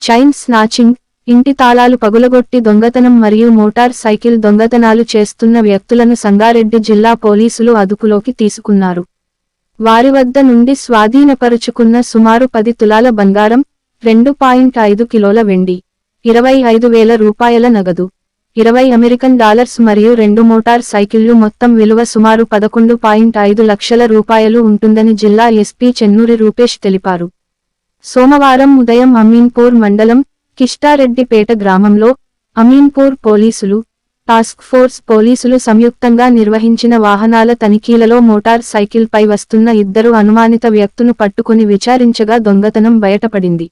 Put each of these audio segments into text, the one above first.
Chain snatching, ఇంటి తాళాలు పగులగొట్టి దొంగతనం మరియు మోటార్ సైకిల్ దొంగతనాలు చేస్తున్న వ్యక్తులను సంగారెడ్డి జిల్లా పోలీసులు అదుపులోకి తీసుకున్నారు. వారి వద్ద నుండి స్వాధీనపరుచుకున్న సుమారు 10 తులాల బంగారం, 2.5 కిలోల వెండి, 25,000 రూపాయల నగదు, 20 అమెరికన్ డాలర్స్ మరియు 2 మోటార్ సైకిళ్లు మొత్తం విలువ సుమారు 11.5 లక్షల రూపాయలు ఉంటుందని జిల్లా ఎస్పీ చెన్నూరి రూపేష్ తెలిపారు. సోమవారం ఉదయం అమీన్పూర్ మండలం కిష్టారెడ్డిపేట గ్రామంలో అమీన్పూర్ పోలీసులు, టాస్క్ ఫోర్స్ పోలీసులు సంయుక్తంగా నిర్వహించిన వాహనాల తనిఖీలలో మోటార్ సైకిల్పై వస్తున్న 2 అనుమానిత వ్యక్తును పట్టుకుని విచారించగా దొంగతనం బయటపడింది.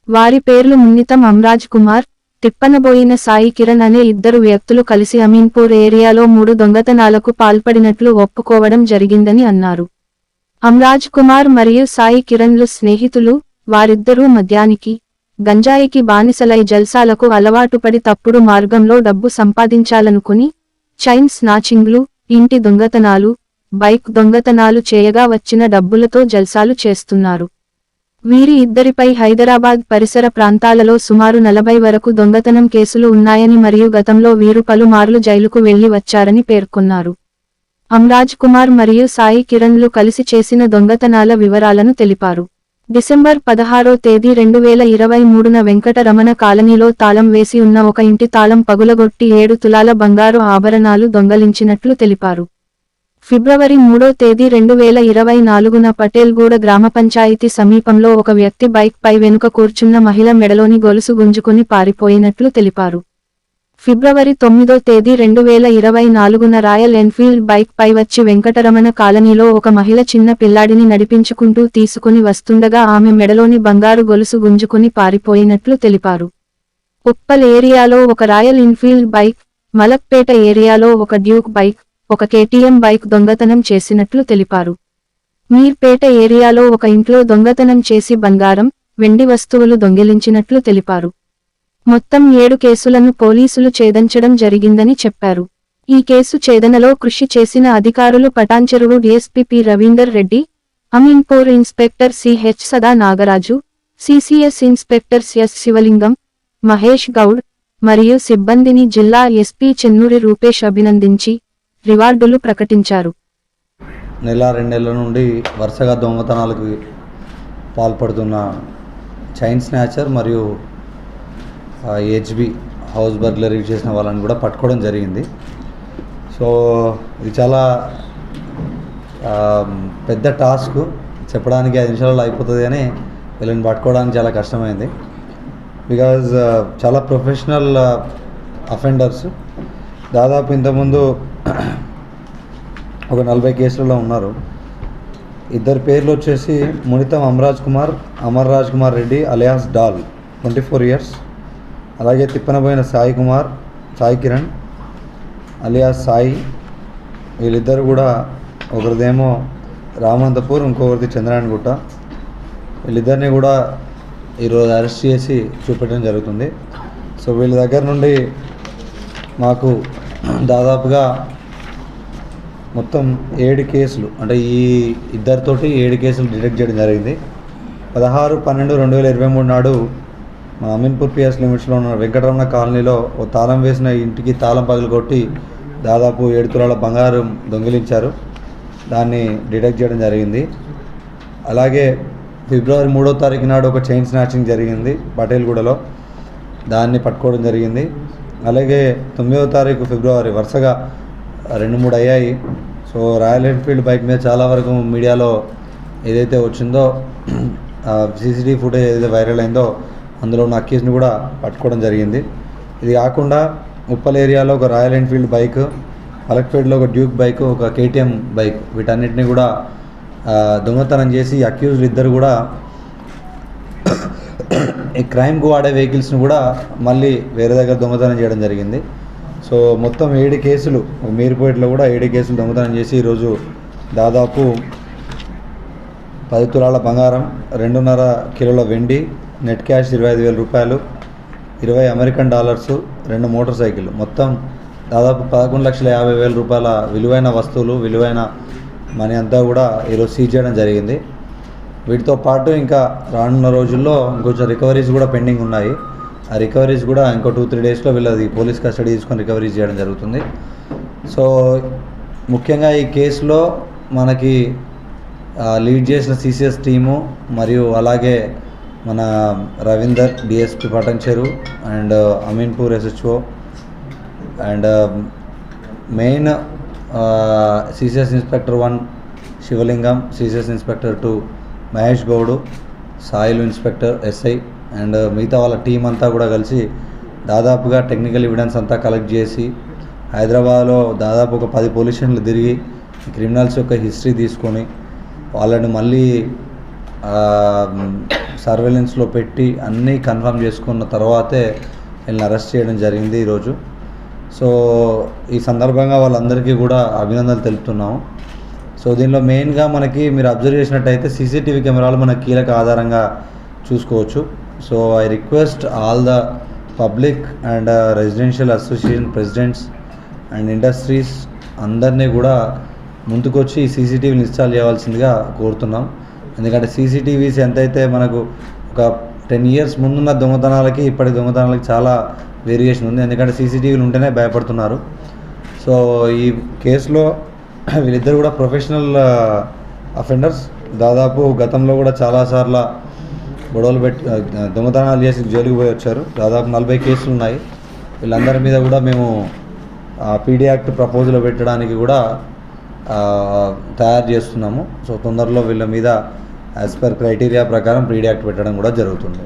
వారి పేర్లు మున్నితం అమ్రాజ్ కుమార్, తిప్పనబోయిన సాయి కిరణ్ అనే 2 వ్యక్తులు కలిసి అమీన్పూర్ ఏరియాలో 3 దొంగతనాలకు పాల్పడినట్లు ఒప్పుకోవడం జరిగిందని అన్నారు. అమ్రాజ్ కుమార్ మరియు సాయి కిరణ్లు స్నేహితులు. వారిద్దరూ మద్యానికి, గంజాయికి బానిసలై జల్సాలకు అలవాటుపడి తప్పుడు మార్గంలో డబ్బు సంపాదించాలనుకుని చైన్ స్నాచింగ్లు, ఇంటి దొంగతనాలు, బైక్ దొంగతనాలు చేయగా వచ్చిన డబ్బులతో జల్సాలు చేస్తున్నారు. వీరి ఇద్దరిపై హైదరాబాద్ పరిసర ప్రాంతాలలో సుమారు 40 వరకు దొంగతనం కేసులు ఉన్నాయని మరియు గతంలో వీరు పలుమార్లు జైలుకు వెళ్లి వచ్చారని పేర్కొన్నారు. అమ్రాజ్ కుమార్ మరియు సాయి కిరణ్లు కలిసి చేసిన దొంగతనాల వివరాలను తెలిపారు. డిసెంబర్ 16వ తేదీ 2023న వెంకటరమణ కాలనీలో తాళం వేసి ఉన్న ఒక ఇంటి తాళం పగులగొట్టి 7 తులాల బంగారు ఆభరణాలు దొంగలించినట్లు తెలిపారు. ఫిబ్రవరి 3వ తేదీ 2024న పటేల్గూడ గ్రామ పంచాయతీ సమీపంలో ఒక వ్యక్తి బైక్ పై వెనుక కూర్చున్న మహిళ మెడలోని గొలుసు గుంజుకుని పారిపోయినట్లు తెలిపారు. ఫిబ్రవరి 9వ తేదీ 2024న రాయల్ ఎన్ఫీల్డ్ బైక్ పై వచ్చి వెంకటరమణ కాలనీలో ఒక మహిళ చిన్న పిల్లాడిని నడిపించుకుంటూ తీసుకుని వస్తుండగా ఆమె మెడలోని బంగారు గొలుసు గుంజుకుని పారిపోయినట్లు తెలిపారు. ఉప్పల్ ఏరియాలో ఒక రాయల్ ఎన్ఫీల్డ్ బైక్, మలక్పేట ఏరియాలో ఒక డ్యూక్ బైక్, ఒక కేటీఎం బైక్ దొంగతనం చేసినట్లు తెలిపారు. మీర్పేట ఏరియాలో ఒక ఇంట్లో దొంగతనం చేసి బంగారం, వెండి వస్తువులు దొంగిలించినట్లు తెలిపారు. మొత్తం 7 కేసులను పోలీసులు ఛేదించడం జరిగిందని చెప్పారు. ఈ కేసు ఛేదనలో కృషి చేసిన అధికారులు Patancheru DSP P. Ravinder Reddy, Ameenpur inspector CH సదా నాగరాజు, సిసిఎస్ ఇన్స్పెక్టర్స్ ఎస్ శివలింగం, మహేష్ గౌడ్ మరియు సిబ్బందిని జిల్లా ఎస్పీ చెన్నూరి రూపేష్ అభినందించి రివార్డులు ప్రకటించారు. నెల 2 నెలల నుండి వరుసగా దొంగతనాలకు పాల్పడుతున్న చైన్ స్నాచర్ మరియు హెచ్బి హౌస్ బర్గ్లరీ చేసిన వాళ్ళని కూడా పట్టుకోవడం జరిగింది. సో ఇది చాలా పెద్ద టాస్క్, చెప్పడానికి 5 నిమిషాలలో అయిపోతుంది కానీ వీళ్ళని పట్టుకోవడానికి చాలా కష్టమైంది. బికాజ్ చాలా ప్రొఫెషనల్ అఫెండర్స్. దాదాపు ఇంతకుముందు ఒక 40 కేసులలో ఉన్నారు. 2 పేర్లు వచ్చేసి మునితం అమరాజ్ కుమార్, అమర్ రాజ్ కుమార్ రెడ్డి అలియాస్ డాల్ 24 ఇయర్స్. అలాగే తిప్పనబోయిన సాయి కుమార్, సాయి కిరణ్ అలియాస్ సాయి. వీళ్ళిద్దరు కూడా ఒకరిదేమో రామంతపూర్, ఇంకొకరిది చంద్రాయణగుట్ట. వీళ్ళిద్దరిని కూడా ఈరోజు అరెస్ట్ చేసి చూపెట్టడం జరుగుతుంది. సో వీళ్ళ దగ్గర నుండి మాకు దాదాపుగా మొత్తం 7 కేసులు, అంటే ఈ ఇద్దరితోటి 7 కేసులు డిటెక్ట్ చేయడం జరిగింది. 16/12/2023 నాడు మా అమీన్పూర్ పిఎస్ లిమిట్స్లో ఉన్న వెంకటరమణ కాలనీలో ఓ తాళం వేసిన ఇంటికి తాళం పగలగొట్టి దాదాపు 7 తులాల బంగారం దొంగిలించారు. దాన్ని డిటెక్ట్ చేయడం జరిగింది. అలాగే ఫిబ్రవరి 3వ తారీఖు నాడు ఒక చైన్ స్నాచింగ్ జరిగింది పటేల్గూడలో, దాన్ని పట్టుకోవడం జరిగింది. అలాగే 9వ తారీఖు ఫిబ్రవరి వరుసగా 2-3 అయ్యాయి. సో రాయల్ ఎన్ఫీల్డ్ బైక్ మీద చాలా వరకు మీడియాలో ఏదైతే వచ్చిందో సీసీటీవీ ఫుటేజ్ ఏదైతే వైరల్ అయిందో అందులో ఉన్న అక్యూస్ని కూడా పట్టుకోవడం జరిగింది. ఇది కాకుండా ఉప్పల్ ఏరియాలో ఒక రాయల్ ఎన్ఫీల్డ్ బైక్, మలక్పేటలో ఒక డ్యూక్ బైక్, ఒక కేటీఎం బైక్, వీటన్నిటిని కూడా దొంగతనం చేసి అక్యూజ్లు ఇద్దరు కూడా ఈ క్రైమ్కు వాడే వెహికల్స్ని కూడా మళ్ళీ వేరే దగ్గర దొంగతనం చేయడం జరిగింది. సో మొత్తం 7 కేసులు, మీర్పేటలో కూడా 7 కేసులు దొంగతనం చేసి ఈరోజు దాదాపు 10 తులాల బంగారం, 2.5 కిలోల వెండి, నెట్ క్యాష్ 25,000 రూపాయలు, 20 అమెరికన్ డాలర్సు, 2 మోటార్ సైకిళ్ళు, మొత్తం దాదాపు 11,50,000 రూపాయల విలువైన వస్తువులు, విలువైన మనీ అంతా కూడా ఈరోజు సీజ్ చేయడం జరిగింది. వీటితో పాటు ఇంకా రానున్న రోజుల్లో ఇంకొంచెం రికవరీస్ కూడా పెండింగ్ ఉన్నాయి. ఆ రికవరీస్ కూడా ఇంకో 2-3 డేస్లో వీళ్ళది పోలీస్ కస్టడీ తీసుకొని రికవరీస్ చేయడం జరుగుతుంది. సో ముఖ్యంగా ఈ కేసులో మనకి లీడ్ చేసిన సిసిఎస్ టీము మరియు అలాగే మన Ravinder DSP Patancheru and Ameenpur SHO and main CCS inspector 1 Shivalingam, CCS inspector 2 Mahesh Goud, Sailu inspector SI and మిగతా వాళ్ళ టీం అంతా కూడా కలిసి దాదాపుగా టెక్నికల్ ఎవిడెన్స్ అంతా కలెక్ట్ చేసి హైదరాబాద్లో దాదాపు ఒక 10 పోలీస్ స్టేషన్లు తిరిగి క్రిమినల్స్ యొక్క హిస్టరీ తీసుకొని వాళ్ళని మళ్ళీ సర్వేలెన్స్లో పెట్టి అన్నీ కన్ఫర్మ్ చేసుకున్న తర్వాతే వీళ్ళని అరెస్ట్ చేయడం జరిగింది ఈరోజు. సో ఈ సందర్భంగా వాళ్ళందరికీ కూడా అభినందనలు తెలుపుతున్నాము. సో దీనిలో మెయిన్గా మనకి మీరు అబ్జర్వ్ చేసినట్టయితే సీసీటీవీ కెమెరాలు మనకు కీలక ఆధారంగా చూసుకోవచ్చు. So I request all the public and residential association presidents and industries అందరినీ కూడా ముందుకొచ్చి ఈ సీసీటీవీని ఇన్స్టాల్ చేయవలసిందిగా కోరుతున్నాం. ఎందుకంటే సీసీటీవీస్ ఎంతైతే మనకు ఒక 10 years ముందున్న దొంగతనాలకి ఇప్పటి దొంగతనాలకి చాలా వేరియేషన్ ఉంది. ఎందుకంటే సీసీటీవీలు ఉంటేనే భయపడుతున్నారు. సో ఈ కేసులో వీళ్ళిద్దరు కూడా ప్రొఫెషనల్ అఫెండర్స్. దాదాపు గతంలో కూడా చాలాసార్లు గొడవలు పెట్టి దొంగతనాలు చేసి జైలుకు పోయి వచ్చారు. దాదాపు 40 కేసులు ఉన్నాయి. వీళ్ళందరి మీద కూడా మేము PD యాక్ట్ ప్రపోజల్ పెట్టడానికి కూడా తయారు చేస్తున్నాము. సో తొందరలో వీళ్ళ మీద యాజ్ పర్ క్రైటీరియా ప్రకారం PD యాక్ట్ పెట్టడం కూడా జరుగుతుంది.